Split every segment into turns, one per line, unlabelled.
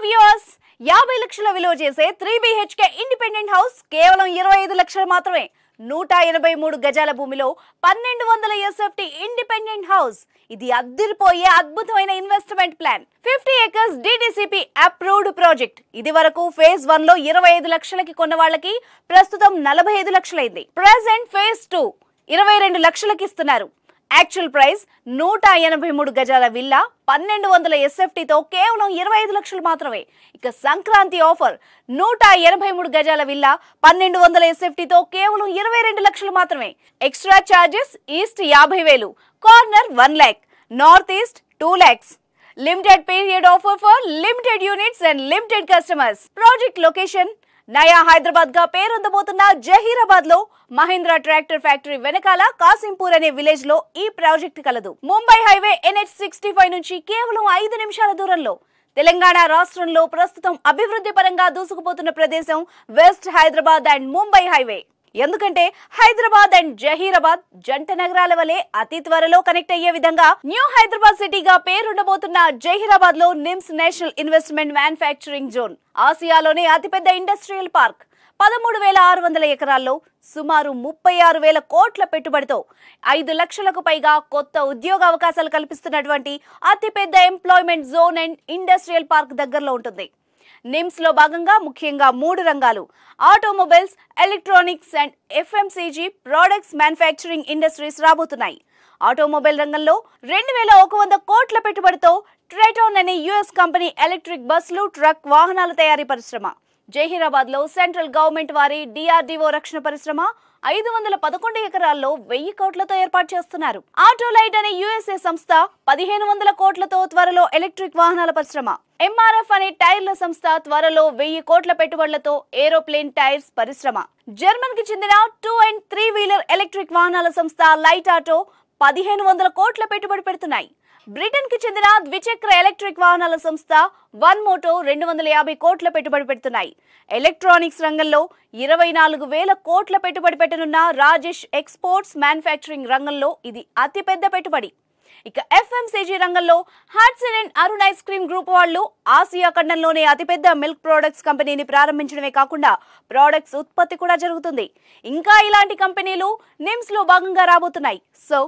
Viewers 50 లక్షల విలువ చేసే 3 BHK ఇండిపెండెంట్ హౌస్ కేవలం 25 లక్షలు మాత్రమే. 183 గజాల భూమిలో 1200 SFT ఇండిపెండెంట్ హౌస్. ఇది అద్దిరిపోయే అద్భుతమైన investment plan. 50 acres DDCP approved project. ఇది వరకు ఫేజ్ 1 లో 25 లక్షలకి కొన్న వాళ్ళకి ప్రస్తుతం 45 లక్షలైంది. ప్రెజెంట్ ఫేజ్ 2 22 లక్షలకి ఇస్తున్నారు. యాక్చువల్ ప్రైస్ 183 గజాల విల్లా 1200 SFT తో కేవలం 25 లక్షలు మాత్రమే. ఇక సంక్రాంతి ఆఫర్ 183 గజాల విల్లా 1200 SFT తో కేవలం 22 లక్షలు మాత్రమే. Extra charges east 50,000, corner 1 lakh, north east 2 lakhs. Limited period offer for limited units and limited customers. Project location నయా హైదరాబాద్ గా పేరొందబోతున్న జహీరాబాద్ లో మహీంద్రా ట్రాక్టర్ ఫ్యాక్టరీ వెనకాల కాసింపూర్ అనే విలేజ్ లో ఈ ప్రాజెక్ట్ కలదు. ముంబై హైవే NH65 నుంచి కేవలం 5 నిమిషాల దూరంలో. తెలంగాణ రాష్ట్రంలో ప్రస్తుతం అభివృద్ధి పరంగా దూసుకుపోతున్న ప్రదేశం west Hyderabad and Mumbai highway. ఎందుకంటే హైదరాబాద్ అండ్ జహీరాబాద్ జంట నగరాల వలె అతి త్వరలో కనెక్ట్ అయ్యే విధంగా న్యూ హైదరాబాద్ సిటీగా పేరుండబోతున్న జహీరాబాద్ లో NIMZ national investment manufacturing zone, ఆసియాలోనే అతిపెద్ద ఇండస్ట్రియల్ పార్క్, 13,600 ఎకరాల్లో సుమారు 36,000 కోట్ల పెట్టుబడితో 5 లక్షలకు పైగా కొత్త ఉద్యోగ అవకాశాలు కల్పిస్తున్నటువంటి అతిపెద్ద employment zone and industrial park దగ్గరలో ఉంటుంది. నిమ్స్ లో భాగంగా ముఖ్యంగా 3 రంగాలు: automobiles, electronics and FMCG products manufacturing industries రాబోతున్నాయి. ఆటోమొబైల్ రంగంలో 2,100 కోట్ల పెట్టుబడితో ట్రైటాన్ అనే US కంపెనీ ఎలక్ట్రిక్ బస్సులు, ట్రక్ వాహనాల తయారీ పరిశ్రమ. జహీరాబాద్ లో సెంట్రల్ గవర్నమెంట్ వారి DRDO రక్షణ పరిశ్రమ 511 ఎకరాల్లో 1000 కోట్లతో ఏర్పాటు చేస్తున్నారు. ఆటోలైట్ అనే USA సంస్థ 1,500 కోట్లతో త్వరలో ఎలక్ట్రిక్ వాహనాల పరిశ్రమ. MRF అనే టైర్ల సంస్థ త్వరలో 1000 కోట్ల పెట్టుబడులతో ఏరోప్లేన్ టైర్స్ పరిశ్రమ. జర్మన్ కి చెందిన 2 and 3 వీలర్ ఎలక్ట్రిక్ వాహనాల సంస్థ లైట్ ఆటో 1,500 కోట్ల పెట్టుబడి పెడుతున్నాయి. బ్రిటన్ కి చెందిన ద్విచక్ర ఎలక్ట్రిక్ వాహనాల సంస్థ వన్ మోటో 250 కోట్ల పెట్టుబడి పెడుతున్నాయి. ఎలక్ట్రానిక్స్ రంగంలో 24,000 కోట్ల పెట్టుబడి పెట్టనున్న రాజేష్ ఎక్స్పోర్ట్స్ మ్యానుఫ్యాక్చరింగ్ రంగంలో ఇది అతిపెద్ద పెట్టుబడి. ఇక FMCG రంగంలో Hatsun and Arun ice cream group వాళ్ళు ఆసియా ఖండంలోనే అతిపెద్ద మిల్క్ ప్రొడక్ట్స్ కంపెనీని ప్రారంభించడమే కాకుండా ప్రొడక్ట్స్ ఉత్పత్తి కూడా జరుగుతుంది. ఇంకా ఇలాంటి కంపెనీలు నిమ్స్ లో భాగంగా రాబోతున్నాయి. సో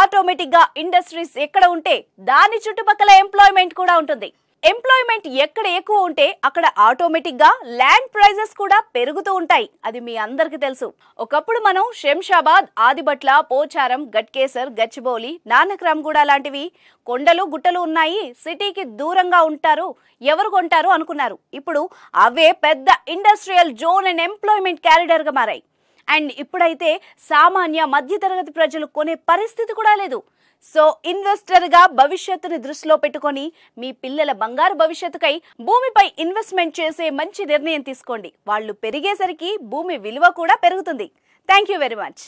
ఆటోమేటిక్ గా ఇండస్ట్రీస్ ఎక్కడ ఉంటే దాని చుట్టుపక్కల ఎంప్లాయ్మెంట్ కూడా ఉంటుంది. ఎంప్లాయ్మెంట్ ఎక్కడ ఎక్కువ ఉంటే అక్కడ ఆటోమేటిక్ గా ల్యాండ్ ప్రైజెస్ కూడా పెరుగుతూ ఉంటాయి. అది మీ అందరికి తెలుసు. ఒకప్పుడు మనం శంషాబాద్, ఆదిబట్ల, పోచారం, గట్కేసర్, గచ్చిబౌలి, నానక్రామ్గూడ లాంటివి కొండలు గుట్టలు ఉన్నాయి, సిటీకి దూరంగా ఉంటారు, ఎవరు కొంటారు అనుకున్నారు. ఇప్పుడు అవే పెద్ద industrial zone and employment corridor గా మారాయి. అండ్ ఇప్పుడైతే సామాన్య మధ్యతరగతి ప్రజలు కొనే పరిస్థితి కూడా లేదు. సో ఇన్వెస్టర్ గా భవిష్యత్తుని దృష్టిలో పెట్టుకొని మీ పిల్లల బంగారు భవిష్యత్తుకై భూమిపై ఇన్వెస్ట్మెంట్ చేసే మంచి నిర్ణయం తీసుకోండి. వాళ్ళు పెరిగేసరికి భూమి విలువ కూడా పెరుగుతుంది. Thank you very much.